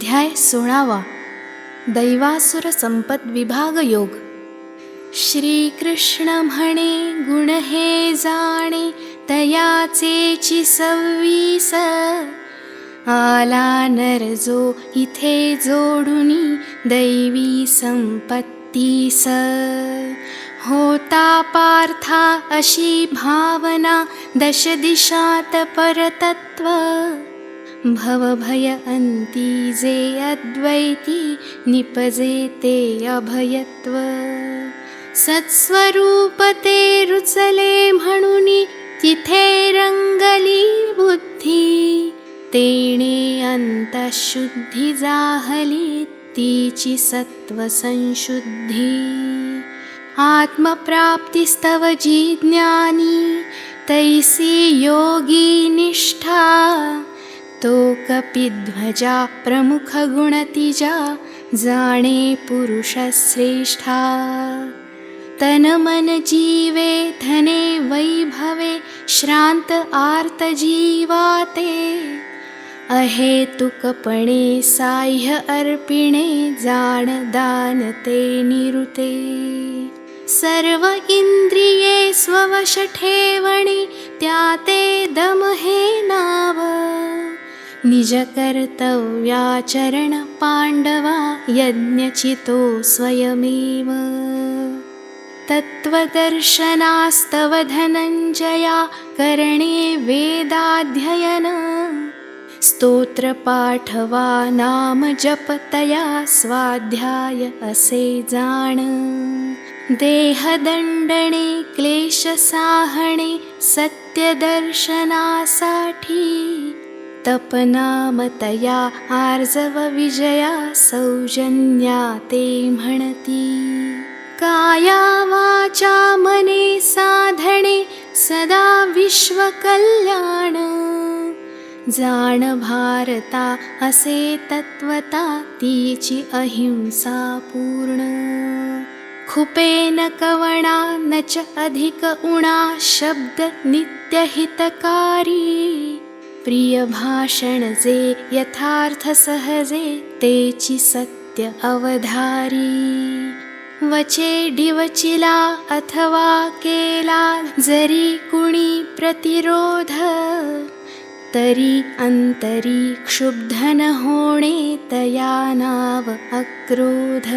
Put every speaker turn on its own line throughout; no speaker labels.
अध्याय 16 दैवासुर संपत विभाग योग. श्रीकृष्ण म्हणे गुण हे जाणे तयाचेची 26. आला नर जो इथे जोडुनी दैवी संपत्तीस. होता पार्था अशी भावना दश दिशात परतत्व. भवभय अंती जे अद्वैती निपजे ते अभयत्व. सत्स्वरूप ते रुचले म्हणुनी तिथे रंगली बुद्धी. तेणे अंतःशुद्धी जाहली तीची सत्व संशुद्धी. आत्मप्राप्तिस्तव जी ज्ञानी तैसी योगी निष्ठा. तो कपिध्वजा प्रमुख गुणतिजा जाणे पुरुष श्रेष्ठा. तन मन जीवे धने वैभवे श्रांत आर्त जीवाते. अहेतुकपणे साह्य अर्पिणे जाण दान ते निरुते. सर्व इंद्रिये स्ववश ठेवणे त्याते दम हे नाव. निज कर्तव्याचरण पांडवा यज्ञचितो स्वयमेव. तत्त्वदर्शनास्तव धनंजया करणे वेदाध्ययन. स्तोत्रपाठवा नाम जपतया स्वाध्याय असे जाण. देहदंडणे क्लेश साहणे सत्यदर्शनासाठी. तपनामतया आर्जव विजया सौजन्या ते म्हणती. काया वाचा मने साधणे सदा विश्वकल्याण. जाण भारता असे तत्वता तीची अहिंसा पूर्ण. खुपेन कवणा न च अधिक उणा शब्द नित्यहितकारी. प्रिय भाषण जे यथार्थ सहजे तेची सत्य अवधारी. वचे डिवचिला अथवा केला जरी कुणी प्रतिरोध. तरी अंतरी क्षुब्ध न होणे तया नाव अक्रोध.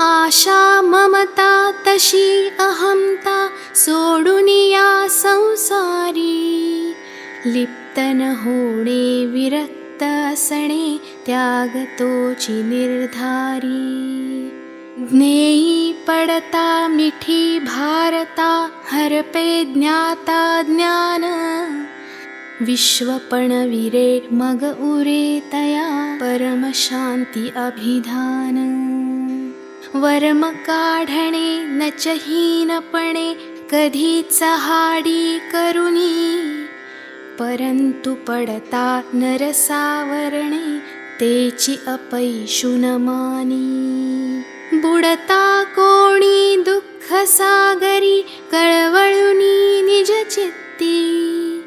आशा ममता तशी अहंता सोडुनिया संसारी. लिप्त न होणे विरक्त असणे त्यागतोची निर्धारी. ज्ञेयी पडता मिठी भारता हरपे ज्ञाता ज्ञान. विश्वपणविरे मग उरे तया परमशांती अभिधान. वर्म काढणे न च हीनपणे कधीच हाडी करुनी. परंतु पडता नरसावरणे तेची अपैशु न मानी. बुडता कोणी दुःख सागरी कळवळुनी निज चित्ती.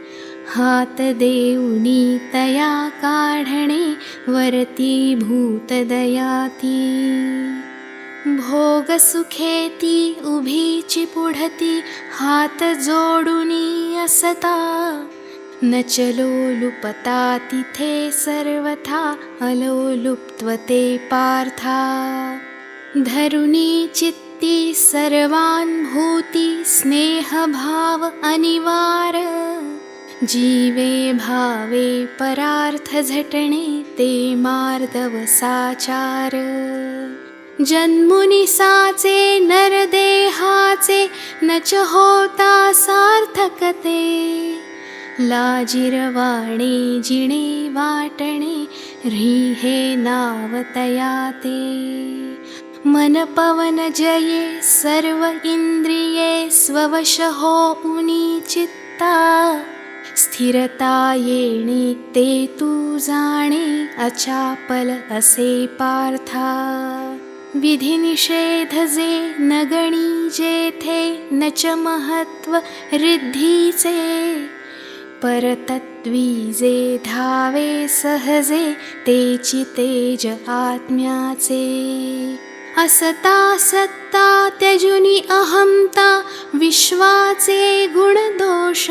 हात देऊनी तया काढणे वरती भूत दयाती. भोग सुखेती उभीची पुढती हात जोडुनी असता. न चलोलुपता तिथे सर्वथा अलोलुप्त्वते पार्था. धरुनी चित्ती सर्वान् भूती स्नेहभाव अनिवार. जीवे भावे परार्थ झटणे ते मार्दव साचार. जन्मुनी साचे नरदेहाचे न च होता सार्थकते. लाजिरवाणे जिणे वाटणे ह्रीहे नावतया ते. मन पवन जये सर्व इंद्रिये स्ववश होऊनी चित्ता. स्थिरता येणे ते तू जाणे अचापल असे पार्था. विधी निषेध जे न गणी जेथे न च महत्व रिद्धीचे. परतत्व द्विजे धावे सहजे तेची तेज आत्म्याचे असता सत्ता त्यजुनी अहंता विश्वाचे गुणदोष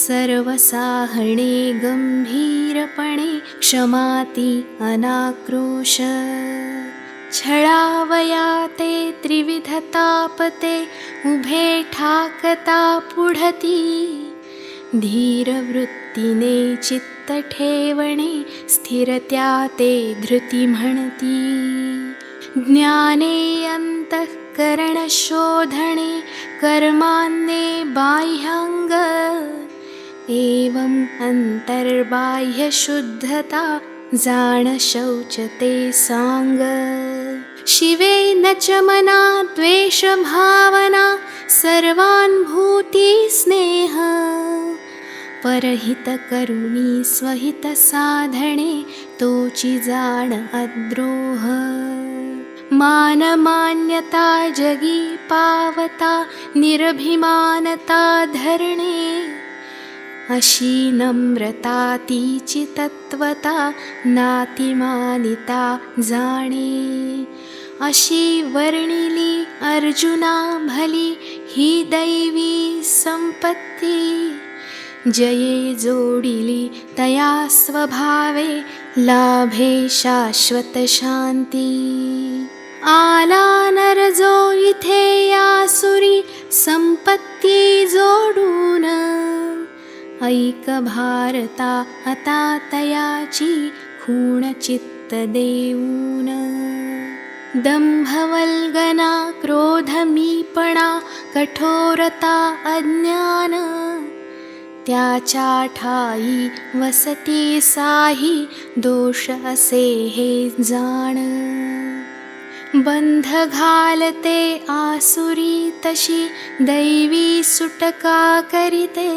सर्वसाहणे गंभीरपणे क्षमाती अनाक्रोश छळावया ते त्रिविधतापते उभे ठाकता पुढती धीरवृत्तीने चित्त ठेवणे स्थिरत्या ते धृती म्हणती ज्ञाने अंतःकरण शोधणे कर्मान्ने बाह्यांग एवं अंतर्बाह्य शुद्धता जाण शौच ते सांग शिवे न च मना द्वेष भावना सर्वानुभूती स्नेह परहित करुणी स्वहित साधणे तोची जाण अद्रोह मानमान्यता जगी पावता निरभिमानता धरणे अशी नम्रता तीची तत्वता नातिमानिता जाणे अशी वर्णिली अर्जुना भली ही दैवी संपत्ती जये जोडिली तया स्वभावे लाभे शाश्वत शांती आला नर जो इथे यासुरी संपत्ती जोडून ऐक भारता आता तयाची खूण चित्त देऊन दंभवल्गना क्रोधमीपणा कठोरता अज्ञान त्याच्या ठाई वसती साही दोष असे हे जाण बंध घालते आसुरी तशी दैवी सुटका करीते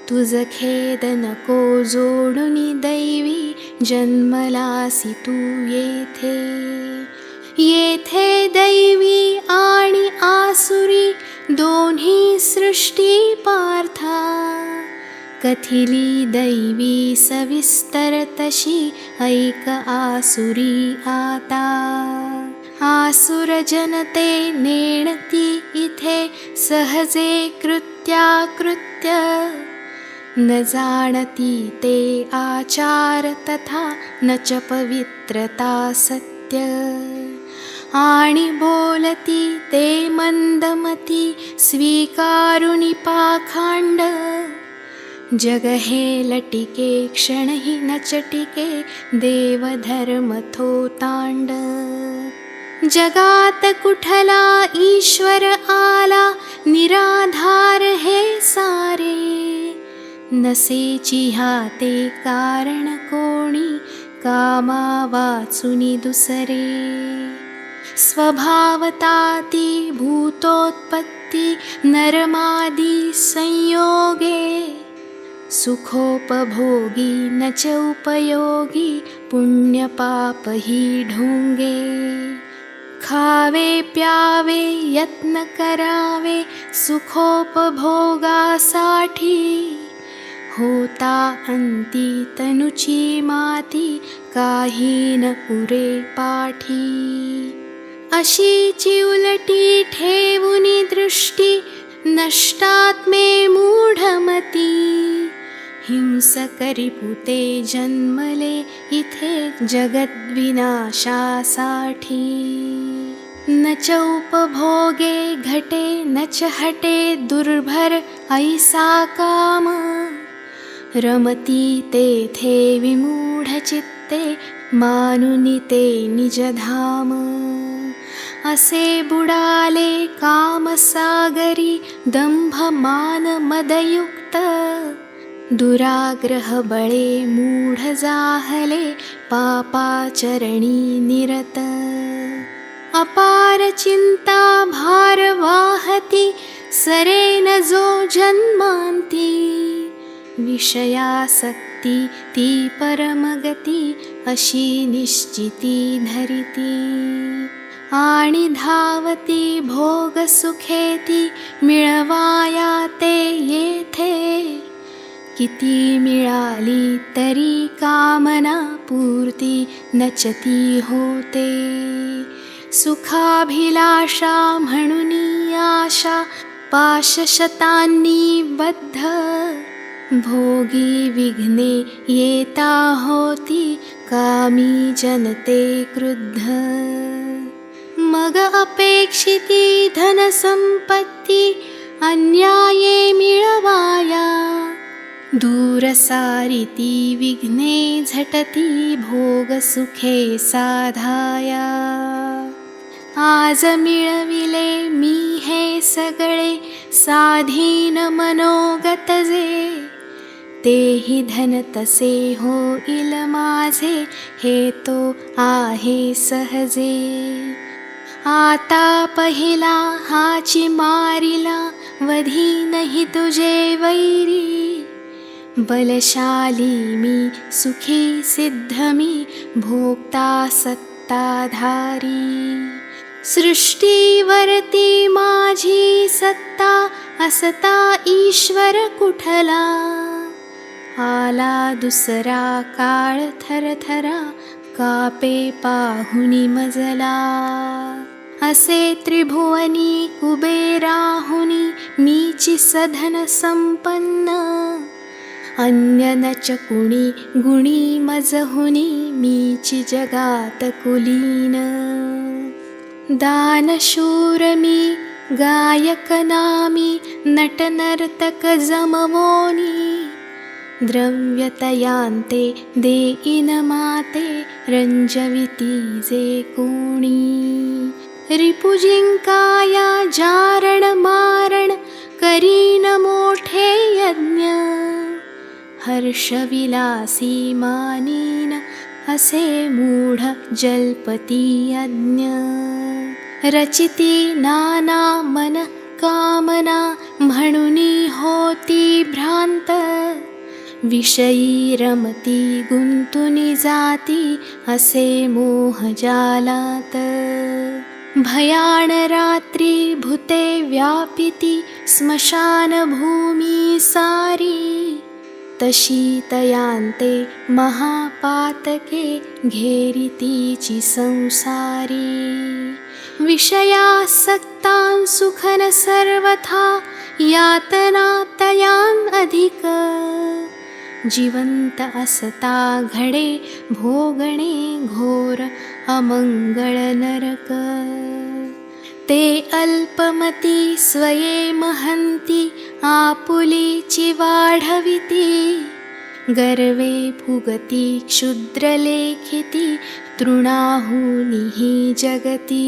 तुझ खेद नको जोडुनी दैवी जन्मलासी तू येथे येथे दैवी आणि आसुरी दोन्ही सृष्टी पार्था कथिली दैवी सविस्तर तशी ऐक आसुरी आता आसुर जनते नेणती इथे सहजे कृत्याकृत्य न जाणती ते आचार तथा न च पवित्रता सत्य आणि बोलती ते मंदमती स्वीकारुनी पाखांड जग हे लटिके क्षणही न चटिके देवधर्म थोतांड जगात कुठला ईश्वर आला निराधार हे सारे नसेची हाते कारण कोणी कामा वाचुनी दुसरे स्वभावताती भूतोत्पत्ती नरमादी संयोगे सुखोपभोगी न च उपयोगी पुण्यपाप ही ढोंगे खावे प्यावे यत्न करावे सुखोपभोगासाठी होता अंती तनुची माती काही न उरे पाठी अशीची उलटी ठेवुनी दृष्टी नष्टात्मे मूढमती हिंसकरी पुते जन्मले इथे जगद्विनाशासाठी न च उपभोगे घटे न च हटे दुर्भर ऐसा काम रमती तेथे विमूढ चित्ते मानुनी ते निजधाम असे बुडाले कामसागरी दंभ मान मदयुक्त दुराग्रह बळे मूढ जाहले पापाचरणी निरत अपार चिंता भार वाहती सरेन जो जन्मांती विषयासक्ती ती परमगती अशी निश्चिती धरिती आणि धावती भोग सुखेती मिळवाया ते येथे किती मिळाली तरी कामना पूर्ती नचती होते. सुखाभिलाषा म्हणून आशा पाशशतांनी बद्ध, भोगी विघ्ने येता होती कामी जनते क्रुद्ध. मग अपेक्षिती धनसंपत्ती अन्याये मिळवाया, दूर सारिती विघ्ने झटती भोग सुखे साधाया. आज मिळविले मी हे सगळे साधीन मनोगत जे, तेही धन तसे होईल माझे हे तो आहे सहजे. आता पहिला हाची मारिला वधी नाही तुझे वैरी, बलशाली मी सुखी सिद्ध मी भोक्ता सत्ताधारी. सृष्टीवरती माझी सत्ता असता ईश्वर कुठला, आला दुसरा काळ थरथरा कापे पाहुनी मजला. असे त्रिभुवनी कुबेराहुनी मीची सधन संपन्न, अन्य नच कुणी गुणी मजहुनी मीची जगात कुलीन. दानशूर मी गायक नामी नटनर्तक जमवोनी, द्रव्यतयांते देईन माते रंजविती जे कोणी. रिपुजिंकाया जारण मारण करीन मोठे यज्ञ, हर्षविलासी मानीन असे मूढ जल्पती अज्ञ. रचिती नाना मन कामना म्हणूनी होती भ्रांत, विषयी रमती गुंतुनी जाती असे मोह जालात. भयान रात्री भूते व्यापिती स्मशान भूमी सारी, तशी तयांते महापातके घेरितीची संसारी. विषयासक्तां सुखन सर्वथा यातना तयां अधिक, जिवंत असता घडे भोगणे घोर अमंगळ नरक. ते अल्पमती स्वये महंती आपुलीची वाढविती, गर्वे फुगती क्षुद्र लेखिती तृणाहुनी जगती.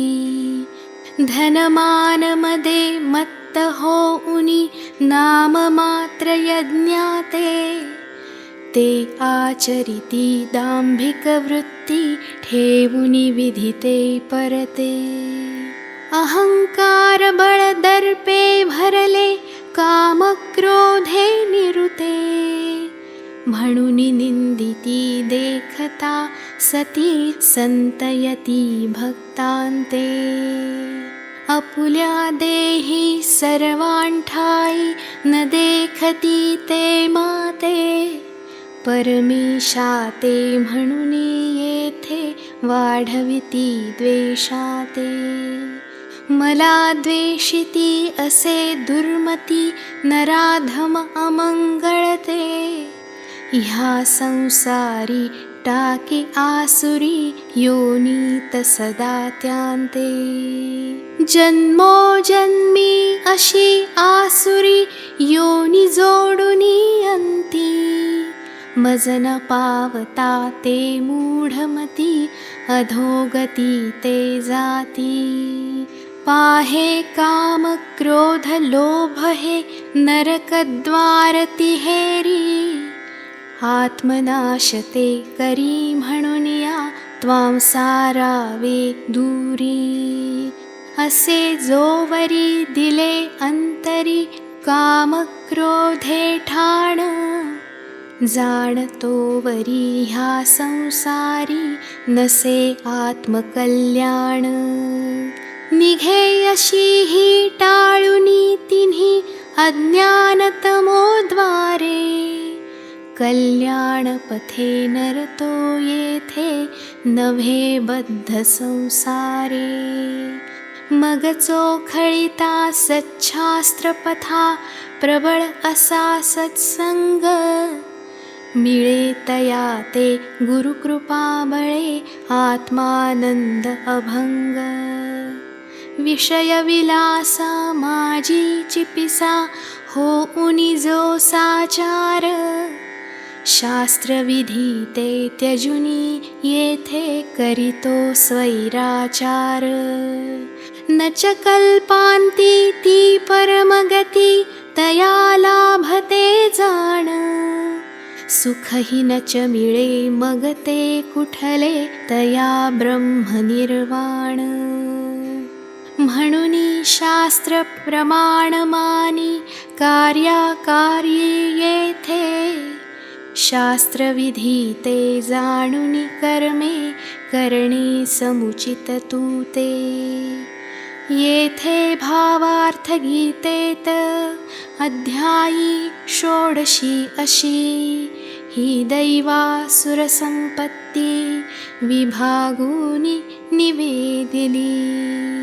धनमान मदे मत्त होऊनी नाम मात्र यज्ञाते, ते आचरिती दांभिक वृत्ती ठेवुनी विधिते परते. अहंकार बळ दर्पे भरले काम क्रोधे निरुते, म्हणूनी निंदिती देखता सती संतयती भक्तांते. आपुल्या देही सर्वांठाई न देखती ते माते, परमेशाते म्हणूनी येथे वाढविती द्वेषाते. मला द्वेषिती असे दुर्मती नराधम अमंगळते, ह्या संसारी टाकी आसुरी योनीत सदा त्यांते. जन्मोजन्मी अशी आसुरी योनी जोडुनी अंती, मजन पावता ते मूढमती अधोगती ते जाती. पाहे काम क्रोध लोभ हे नरकद्वार तिहेरी, आत्मनाशते करी म्हणून या त्वां सारावे दूरी. असे जोवरी दिले अंतरी काम क्रोधे ठाण, जाणतोवरी ह्या संसारी नसे आत्मकल्याण. निघे अशी ही टाळुनी तिन्ही अज्ञानतमोद्वारे, कल्याणपथे नरतो येथे नव्हे बद्ध संसारे. मग चोखळिता सच्छास्त्रपथा प्रबळ असा सत्संग. मिळे तया ते गुरुकृपा बळे आत्मानंद अभंग. विषय विलासा माझी चिपिसा होऊनी जो साचार. शास्त्रविधी ते त्यजुनी येथे करितो स्वैराचार. न च कल्पांती ती परमगती तया लाभते जाण. सुखही न च मिळे मग ते कुठले तया ब्रह्मनिर्वाण. म्हणूनी शास्त्र प्रमाण मानी कार्याकार्ये येथे. शास्त्रविधी ते जाणुनी कर्मे करणे समुचित तू ते. येथे भावार्थ गीतेत अध्यायी षोडशी अशी. ही दैवासुर संपत्ती विभागूनी निवेदिली.